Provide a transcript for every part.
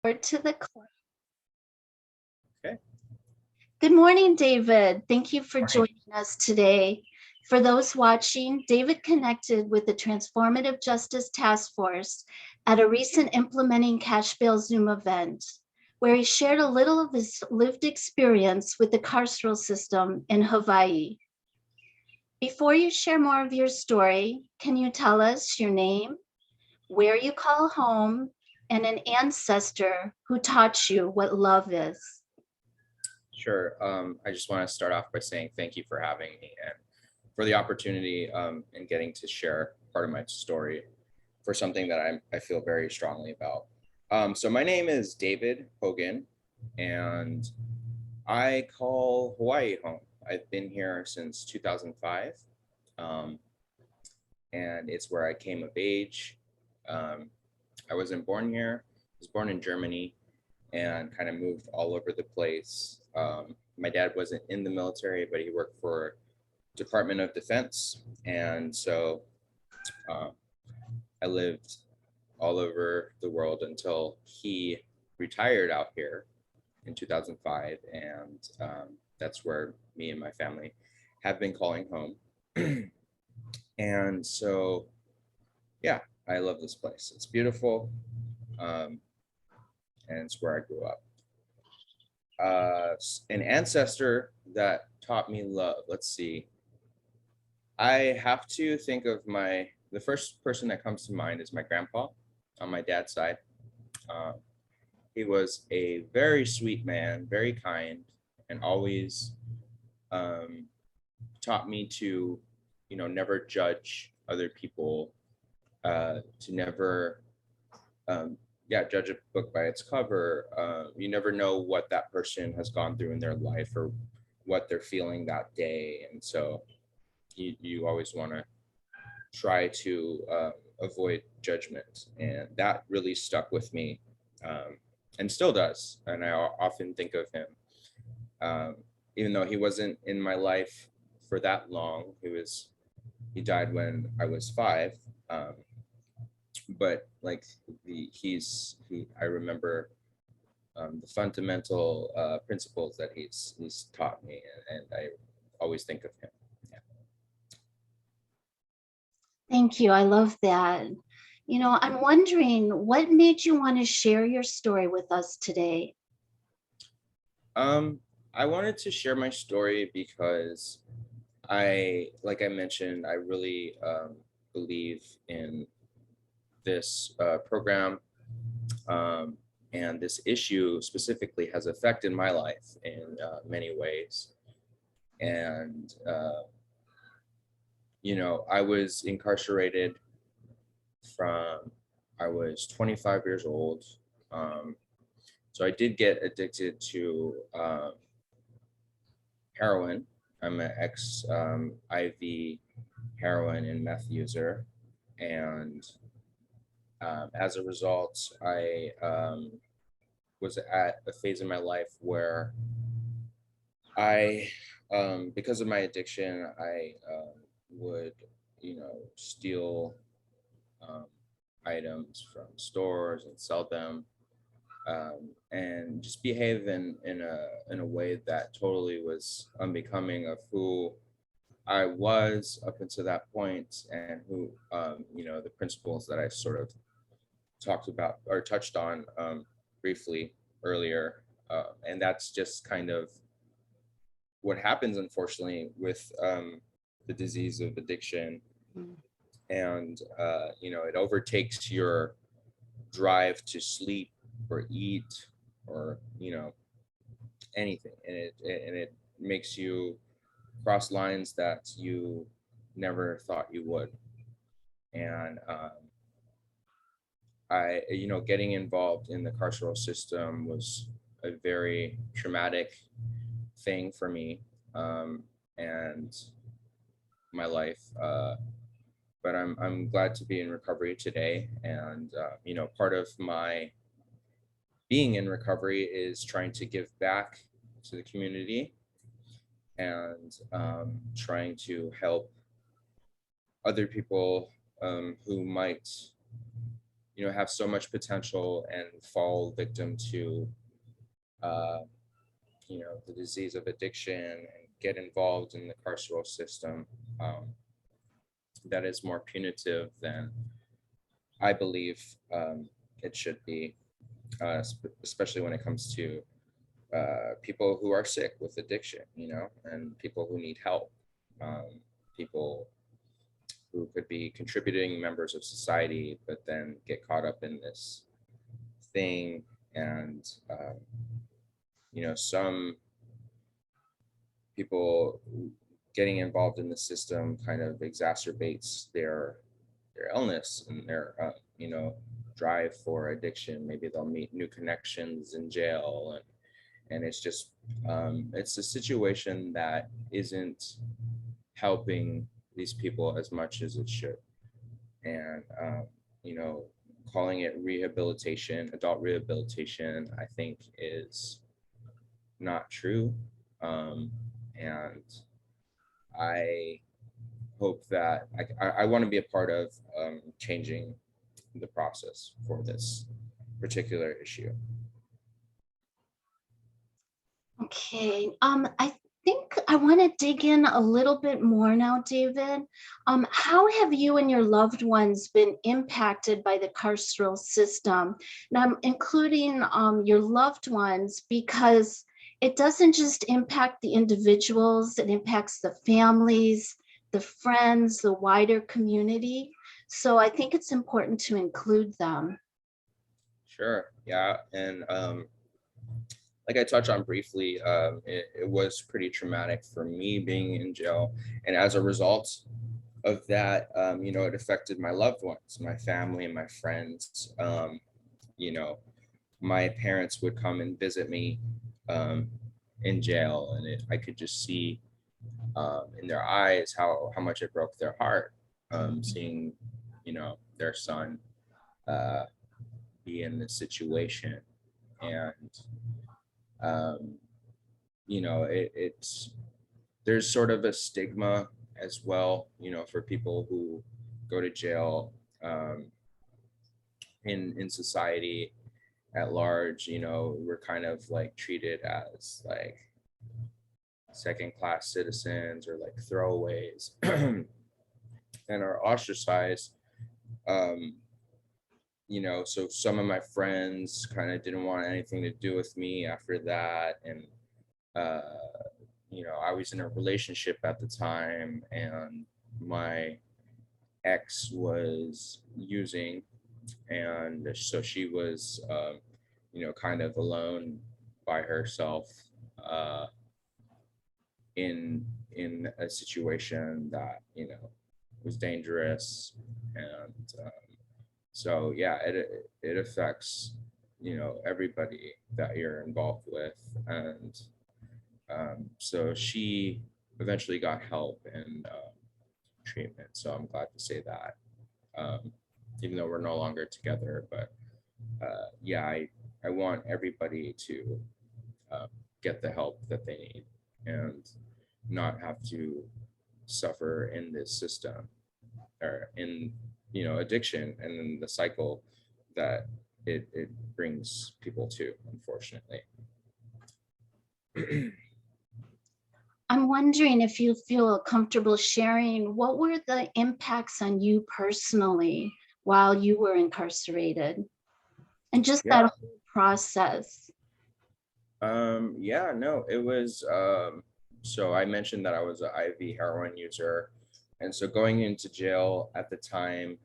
Forward to the cloud. Okay. Good morning, David. Thank you for Morning. joining us today. For those watching, David connected with the Transformative Justice Task Force at a recent Implementing Cash Bail Zoom event, where he shared a little of his lived experience with the carceral system in Hawaii. Before you share more of your story, can you tell us your name, where you call home, and an ancestor who taught you what love is? Sure. I just want to start off by saying thank you for having me and for the opportunity and getting to share part of my story for something that I feel very strongly about. So my name is David Hogan, and I call Hawaii home. I've been here since 2005, um, and it's where I came of age. Um, I wasn't born here. I was born in Germany and kind of moved all over the place. My dad wasn't in the military, but he worked for Department of Defense, and so uh, I lived all over the world until he retired out here in 2005, and that's where me and my family have been calling home. And so, yeah, I love this place. It's beautiful, um, and it's where I grew up. An ancestor that taught me love. Let's see. I have to think of the first person that comes to mind is my grandpa on my dad's side. Uh, he was a very sweet man, very kind, and always um, taught me to, never judge other people, to never, yeah, judge a book by its cover. You never know what that person has gone through in their life or what they're feeling that day, and so you always want to try to avoid judgment, and that really stuck with me, and still does. And I often think of him, um, even though he wasn't in my life for that long. He died when I was 5, um, but like I remember the fundamental principles that he's taught me, and I always think of him. Yeah. Thank you. I love that. I'm wondering what made you want to share your story with us today? Um, I wanted to share my story because like I mentioned, I really believe in this program, um, and this issue specifically has affected my life in many ways. And I was incarcerated from I was 25 years old. Um, so I did get addicted to heroin. I'm an ex IV heroin and meth user, and as a result, I was at a phase in my life where I, because of my addiction, I would, steal um, items from stores and sell them, and just behave in a way that totally was unbecoming of who I was up until that point, and who, the principles that I sort of talked about or touched on briefly earlier. And that's just kind of what happens, unfortunately, with the disease of addiction. And, it overtakes your drive to sleep or eat or, anything. And it makes you cross lines that you never thought you would. And getting involved in the carceral system was a very traumatic thing for me, and my life. But I'm glad to be in recovery today, and part of my being in recovery is trying to give back to the community, and trying to help other people who might have so much potential and fall victim to, uh, the disease of addiction and get involved in the carceral system, that is more punitive than I believe it should be, especially when it comes to people who are sick with addiction, and people who need help, people who could be contributing members of society, but then get caught up in this thing. And, some people getting involved in the system kind of exacerbates their illness and their, drive for addiction. Maybe they'll meet new connections in jail, and it's just, it's a situation that isn't helping these people as much as it should. And, calling it rehabilitation, adult rehabilitation, I think is not true. And I hope that I want to be a part of changing the process for this particular issue. Okay, I think I want to dig in a little bit more now, David. How have you and your loved ones been impacted by the carceral system? And I'm including your loved ones because it doesn't just impact the individuals, it impacts the families, the friends, the wider community. So I think it's important to include them. Sure. Yeah. And like I touched on briefly, it was pretty traumatic for me being in jail. And as a result of that, it affected my loved ones, my family, and my friends. My parents would come and visit me in jail, and I could just see in their eyes how much it broke their heart, seeing, their son be in this situation. And it's there's sort of a stigma as well, for people who go to jail in society at large. We're kind of like treated as like second class citizens or like throwaways and are ostracized. So some of my friends kind of didn't want anything to do with me after that. And, I was in a relationship at the time, and my ex was using. And so she was, kind of alone by herself in a situation that, was dangerous. And so yeah, it affects everybody that you're involved with. And so she eventually got help and treatment, so I'm glad to say that, even though we're no longer together. But yeah, I want everybody to get the help that they need and not have to suffer in this system or in addiction, and then the cycle that it brings people to, unfortunately. I'm wondering if you feel comfortable sharing what were the impacts on you personally while you were incarcerated and just Yeah. that whole process. Yeah, no, it was, so I mentioned that I was an IV heroin user. And so going into jail at the time,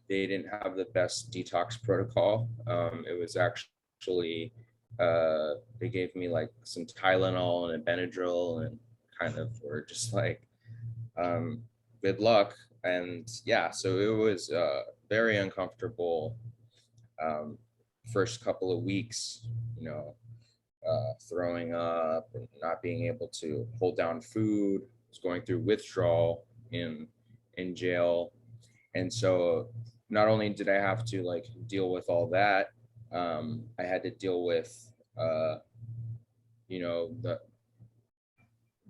they didn't have the best detox protocol. It was actually, they gave me like some Tylenol and a Benadryl, and kind of were just like, good luck. And yeah, so it was very uncomfortable first couple of weeks, throwing up and not being able to hold down food. I was going through withdrawal in jail. And so not only did I have to like deal with all that, I had to deal with the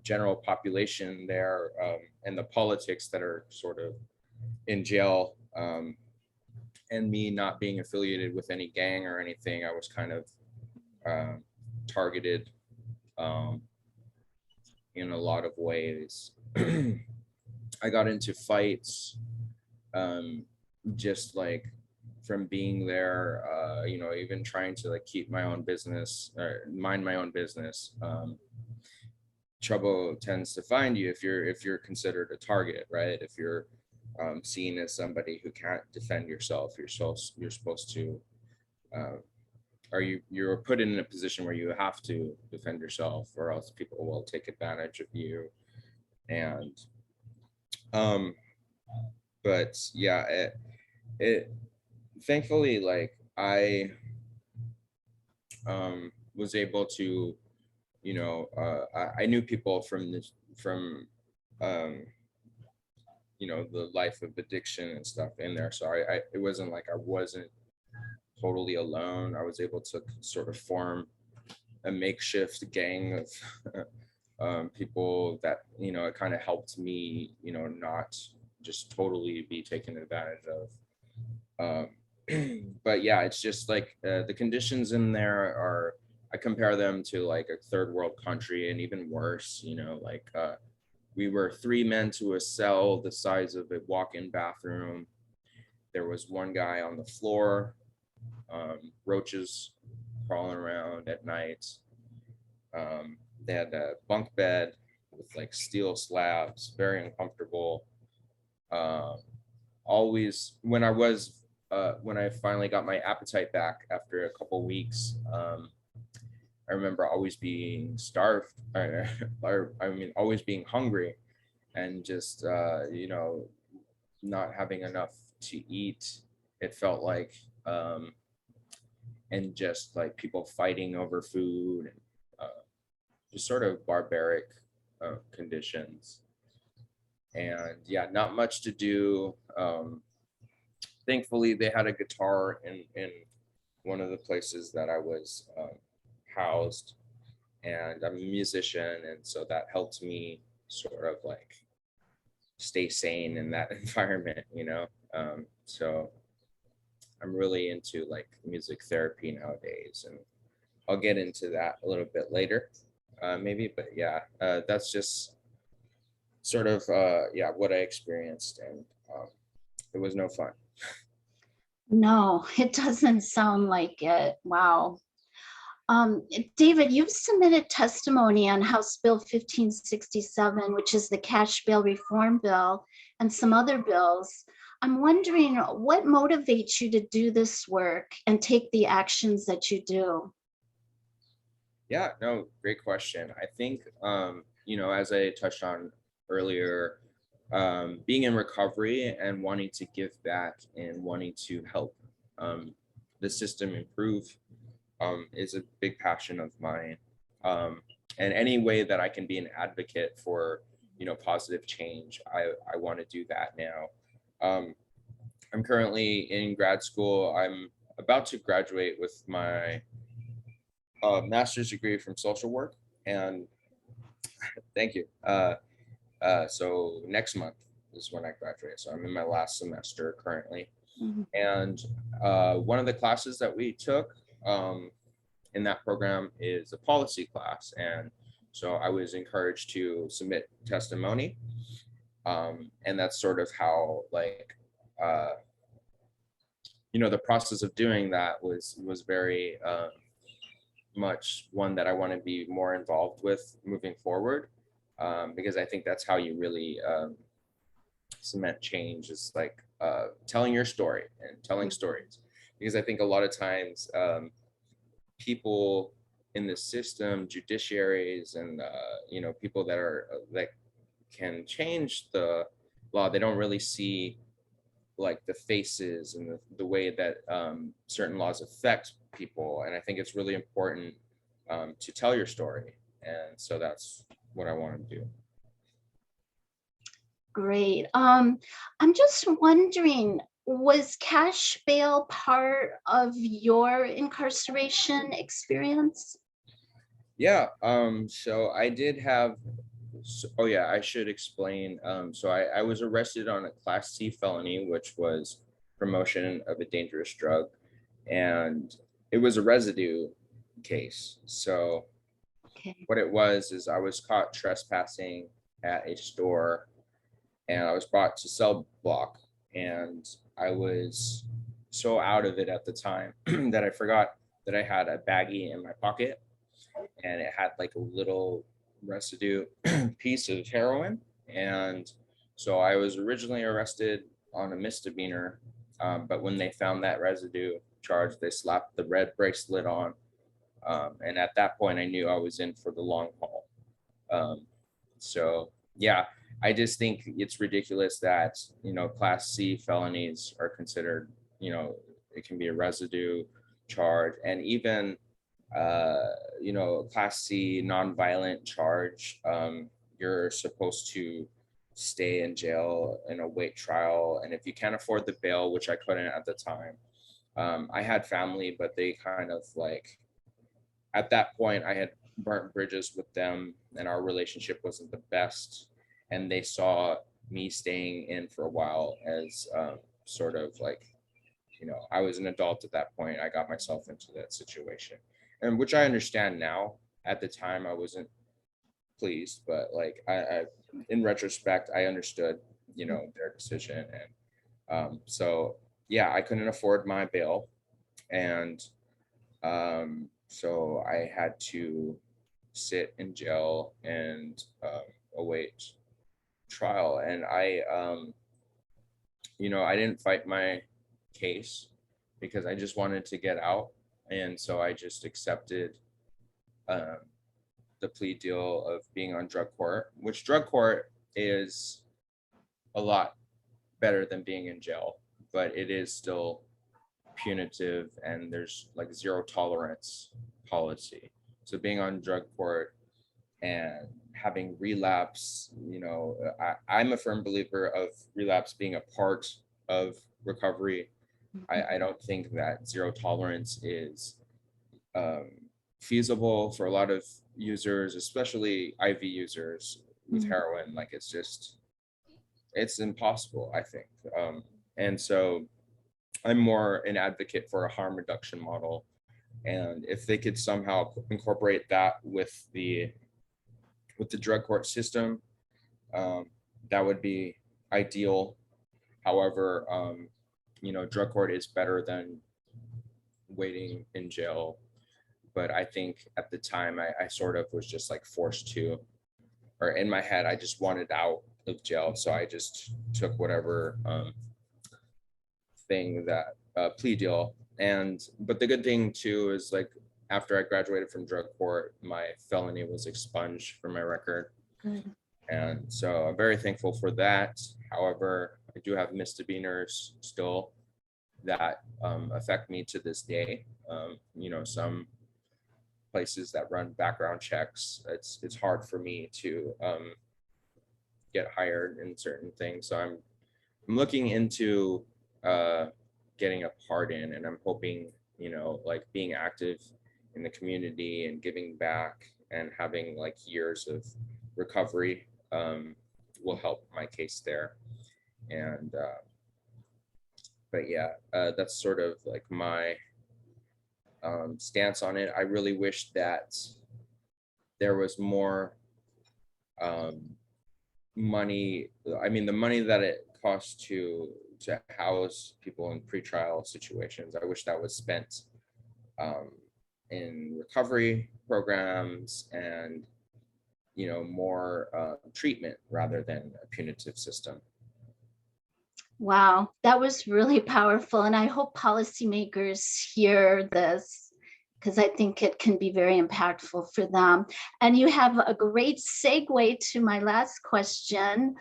general population there, and the politics that are sort of in jail, and me not being affiliated with any gang or anything, I was kind of targeted in a lot of ways. I got into fights just like from being there, even trying to like keep my own business or mind my own business. Trouble tends to find you if you're considered a target, right? If you're seen as somebody who can't defend yourself, you're supposed to or you're put in a position where you have to defend yourself, or else people will take advantage of you. And but yeah, it thankfully, like I was able to, I knew people from this from the life of addiction and stuff in there, so it wasn't like I wasn't totally alone. I was able to sort of form a makeshift gang of people that, it kind of helped me, not just totally be taken advantage of. But yeah, it's just like the conditions in there are, I compare them to like a third world country and even worse, like we were 3 men to a cell the size of a walk-in bathroom. There was one guy on the floor, roaches crawling around at night. They had a bunk bed with like steel slabs, very uncomfortable. Always when I finally got my appetite back after a couple weeks, I remember always being starved, or I mean, always being hungry, and just not having enough to eat. It felt like, and just like people fighting over food, and just sort of barbaric conditions. And yeah, not much to do. Thankfully, they had a guitar in one of the places that I was housed, and I'm a musician, and so that helped me sort of like stay sane in that environment. So I'm really into like music therapy nowadays, and I'll get into that a little bit later, maybe. But yeah, that's just sort of yeah, what I experienced, and it was no fun. No, it doesn't sound like it. Wow. David, you've submitted testimony on House Bill 1567, which is the cash bail reform bill, and some other bills. I'm wondering what motivates you to do this work and take the actions that you do? Yeah, no, great question. I think, as I touched on earlier, being in recovery and wanting to give back and wanting to help the system improve is a big passion of mine. And any way that I can be an advocate for, positive change, I want to do that now. I'm currently in grad school. I'm about to graduate with my master's degree from social work, and thank you. So next month is when I graduate. So I'm in my last semester currently. Mhm. And one of the classes that we took in that program is a policy class. And so I was encouraged to submit testimony. And that's sort of how, like, the process of doing that was very much one that I want to be more involved with moving forward, because I think that's how you really cement change, is like telling your story and telling stories. Because I think a lot of times people in the system, judiciaries, and people that can change the law, they don't really see like the faces and the way that certain laws affect people. And I think it's really important to tell your story. And so that's what I want to do. Great. I'm just wondering, was cash bail part of your incarceration experience? Yeah. So I did have, oh yeah, I should explain. So I was arrested on a Class C felony, which was promotion of a dangerous drug. And it was a residue case. So Okay. what it was is I was caught trespassing at a store, and I was brought to cell block, and I was so out of it at the time that I forgot that I had a baggie in my pocket, and it had like a little residue piece of heroin. And so I was originally arrested on a misdemeanor, but when they found that residue charge, they slapped the red bracelet on. And at that point, I knew I was in for the long haul. So yeah, I just think it's ridiculous that, Class C felonies are considered, it can be a residue charge, and even, Class C nonviolent charge, you're supposed to stay in jail and await trial. And if you can't afford the bail, which I couldn't at the time, I had family, but they kind of like, at that point, I had burnt bridges with them, and our relationship wasn't the best. And they saw me staying in for a while as sort of like, I was an adult at that point. I got myself into that situation, and which I understand now. At the time, I wasn't pleased, but like I in retrospect, I understood, their decision. And so yeah, I couldn't afford my bail, and so I had to sit in jail and await trial. And I didn't fight my case because I just wanted to get out. And so I just accepted um, the plea deal of being on drug court, which drug court is a lot better than being in jail, but it is still punitive, and there's like zero tolerance policy. So being on drug court and having relapse, I'm a firm believer of relapse being a part of recovery. I don't think that zero tolerance is feasible for a lot of users, especially IV users with heroin. Like it's impossible, I think. And so I'm more an advocate for a harm reduction model. And if they could somehow incorporate that with the drug court system, that would be ideal. However, drug court is better than waiting in jail. But I think at the time I sort of was just like forced to, or in my head, I just wanted out of jail. So I just took whatever thing that plea deal. But the good thing too is, like, after I graduated from drug court, my felony was expunged from my record. Good. And so I'm very thankful for that. However, I do have misdemeanors still that affect me to this day. Some places that run background checks, it's hard for me to get hired in certain things. So I'm looking into getting a pardon, and I'm hoping, like being active in the community and giving back and having like years of recovery will help my case there. And but yeah, that's sort of like my stance on it. I really wish that there was more money. I mean, the money that it costs to house people in pretrial situations, I wish that was spent in recovery programs and more treatment rather than a punitive system. Wow, that was really powerful. And I hope policymakers hear this, because I think it can be very impactful for them. And you have a great segue to my last question.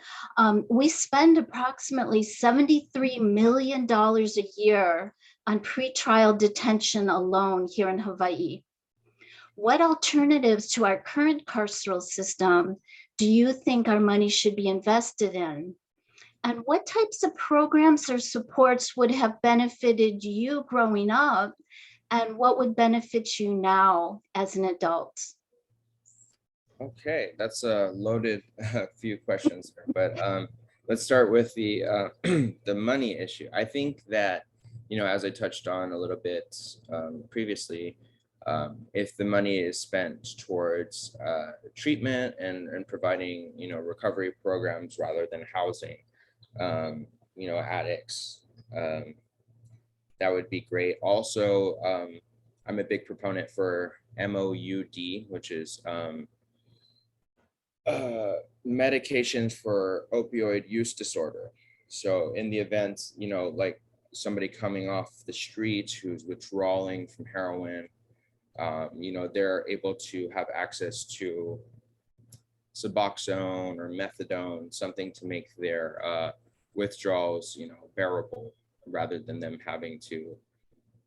We spend approximately $73 million a year on pretrial detention alone here in Hawaii. What alternatives to our current carceral system do you think our money should be invested in? And what types of programs or supports would have benefited you growing up, and what would benefit you now as an adult? Okay, that's a loaded few questions, but let's start with the the money issue. I think that, as I touched on a little bit previously, if the money is spent towards treatment and providing, recovery programs rather than housing, addicts, um, that would be great. Also, I'm a big proponent for MOUD, which is medications for opioid use disorder. So in the event, like somebody coming off the street who's withdrawing from heroin, they're able to have access to Suboxone or methadone, something to make their withdrawals, bearable, rather than them having to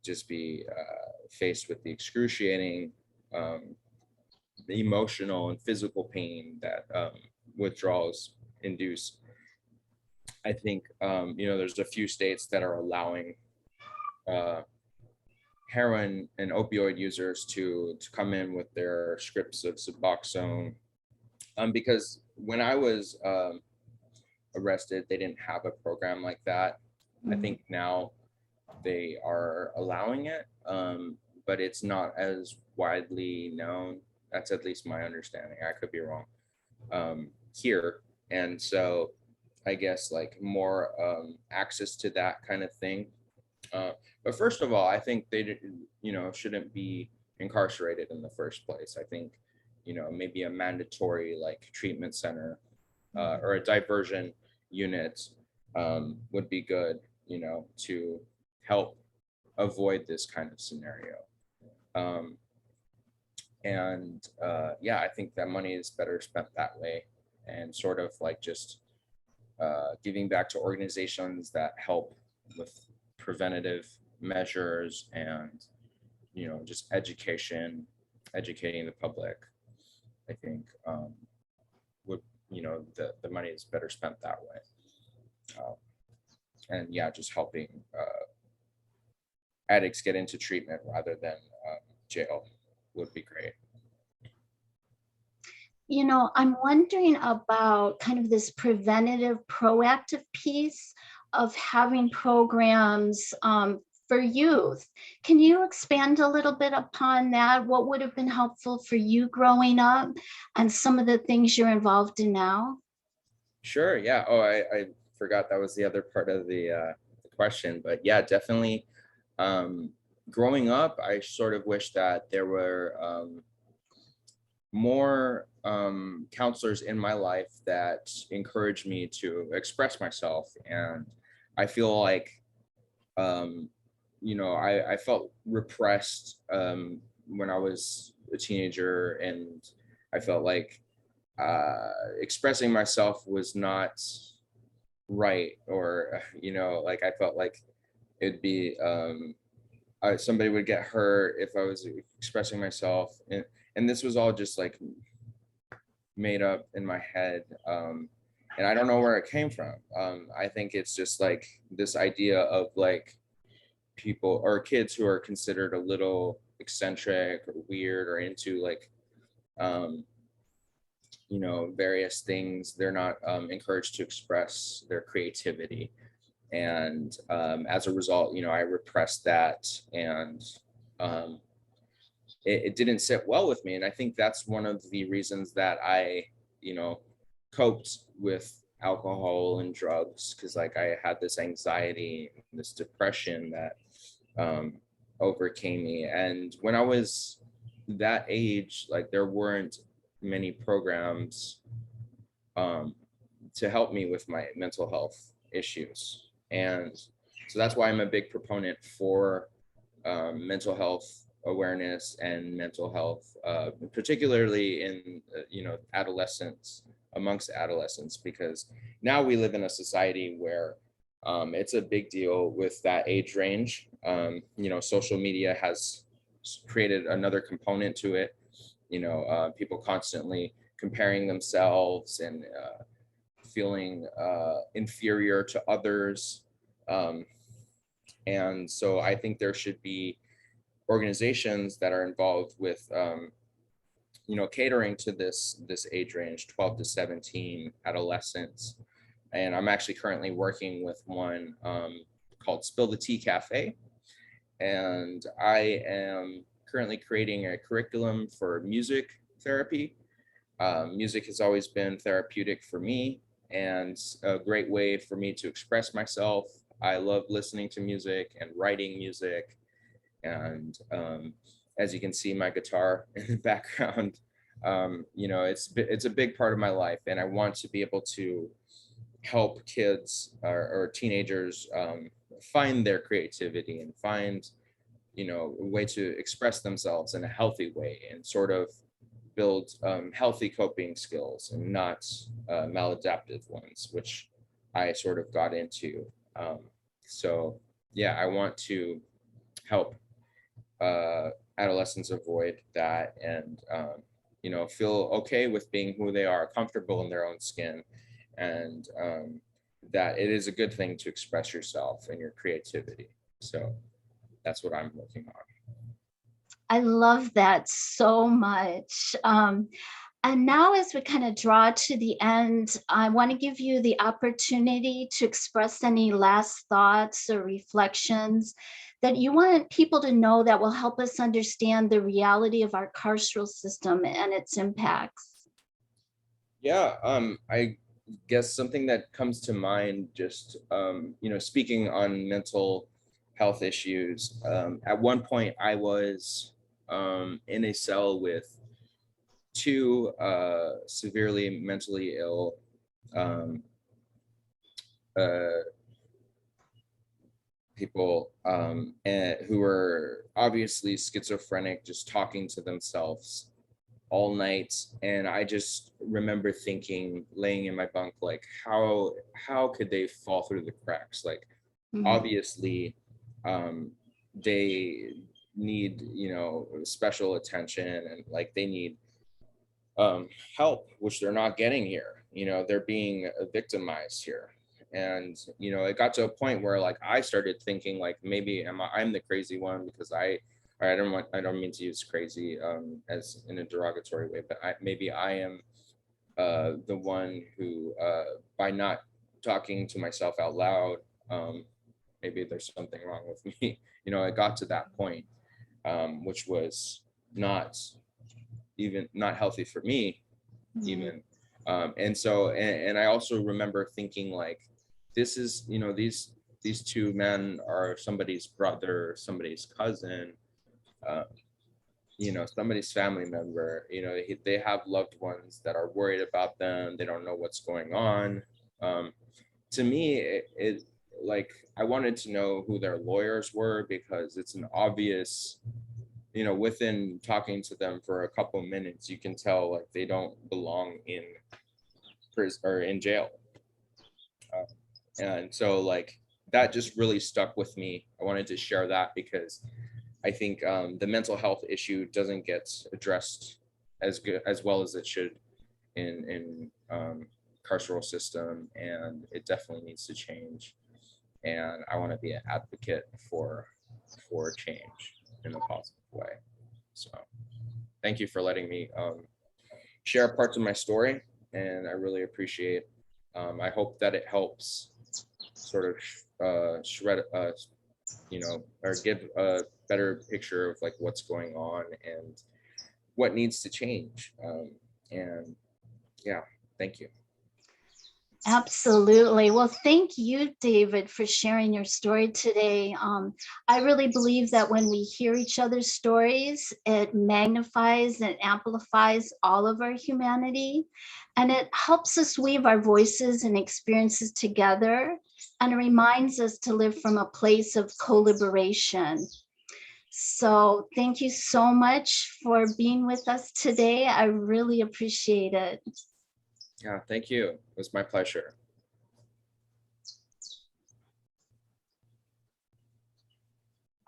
just be faced with the excruciating the emotional and physical pain that withdrawals induce. I think, there's a few states that are allowing heroin and opioid users to come in with their scripts of Suboxone, because when I was arrested, they didn't have a program like that. I think now they are allowing it, but it's not as widely known. That's at least my understanding. I could be wrong here. And so I guess like more access to that kind of thing. But first of all, I think they, shouldn't be incarcerated in the first place. I think, maybe a mandatory like treatment center or a diversion unit would be good, to help avoid this kind of scenario. Yeah, I think that money is better spent that way, and sort of like just giving back to organizations that help with preventative measures and, just educating the public. I think would, the money is better spent that way. And yeah, just helping addicts get into treatment rather than jail would be great. I'm wondering about kind of this preventative, proactive piece of having programs for youth. Can you expand a little bit upon that? What would have been helpful for you growing up and some of the things you're involved in now? Sure. Yeah. Oh, I forgot that was the other part of the question, but yeah, definitely. Growing up, I sort of wish that there were more counselors in my life that encouraged me to express myself. And I feel like, I felt repressed when I was a teenager, and I felt like expressing myself was not right, or, like I felt like it'd be somebody would get hurt if I was expressing myself. And this was all just like made up in my head. And I don't know where it came from. I think it's just like this idea of like people or kids who are considered a little eccentric or weird or into like, various things. They're not encouraged to express their creativity. And as a result, I repressed that, and it didn't sit well with me. And I think that's one of the reasons that I, coped with alcohol and drugs, because like I had this anxiety, this depression that overcame me. And when I was that age, like there weren't many programs to help me with my mental health issues. And so that's why I'm a big proponent for mental health awareness and mental health, particularly in, amongst adolescents, because now we live in a society where it's a big deal with that age range. Social media has created another component to it. People constantly comparing themselves and feeling inferior to others. And so I think there should be organizations that are involved with, catering to this age range, 12 to 17 adolescents. and I'm actually currently working with one called Spill the Tea Cafe. And I am currently creating a curriculum for music therapy. Music has always been therapeutic for me and a great way for me to express myself. I love listening to music and writing music. And as you can see, my guitar in the background, you know, it's a big part of my life, and I want to be able to help kids or teenagers find their creativity and find, you know, a way to express themselves in a healthy way and sort of build healthy coping skills and not maladaptive ones, which I sort of got into. So yeah, I want to help adolescents avoid that and you know, feel okay with being who they are, comfortable in their own skin, and that it is a good thing to express yourself and your creativity. So that's what I'm working on. I love that so much. And now, as we kind of draw to the end, I want to give you the opportunity to express any last thoughts or reflections that you want people to know that will help us understand the reality of our carceral system and its impacts. Yeah, I guess something that comes to mind, just you know, speaking on mental health issues. At one point, I was in a cell with two severely mentally ill um, uh, people, and who were obviously schizophrenic, just talking to themselves all night. And I just remember thinking, laying in my bunk, like, how could they fall through the cracks? Like, Mhm. obviously, they need, you know, special attention, and like they need help, which they're not getting here. You know, they're being victimized here. And, you know, it got to a point where like I started thinking like maybe I'm the crazy one, because I don't mean to use crazy as in a derogatory way, but maybe I am the one who by not talking to myself out loud, maybe there's something wrong with me. You know, it got to that point, which was not even not healthy for me Mhm. even. And so, and I also remember thinking like, this is, you know, these two men are somebody's brother, somebody's cousin, uh, you know, somebody's family member. You know, they have loved ones that are worried about them. They don't know what's going on. um, to me, it like I wanted to know who their lawyers were, because it's an obvious, you know, within talking to them for a couple of minutes, you can tell like they don't belong in prison or in jail. Uh, and so like that just really stuck with me. I wanted to share that because I think the mental health issue doesn't get addressed as good as well as it should in carceral system, and it definitely needs to change. And I want to be an advocate for change in a positive way. So thank you for letting me share parts of my story, and I really appreciate. I hope that it helps sort of shred, you know, or give a better picture of like what's going on and what needs to change. And yeah, thank you. Absolutely. Well, thank you, David, for sharing your story today. I really believe that when we hear each other's stories, it magnifies and amplifies all of our humanity, and it helps us weave our voices and experiences together, and it reminds us to live from a place of co-liberation. So thank you so much for being with us today. I really appreciate it. Yeah, thank you. It was my pleasure.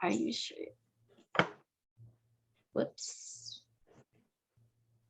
Are you sure? Whoops.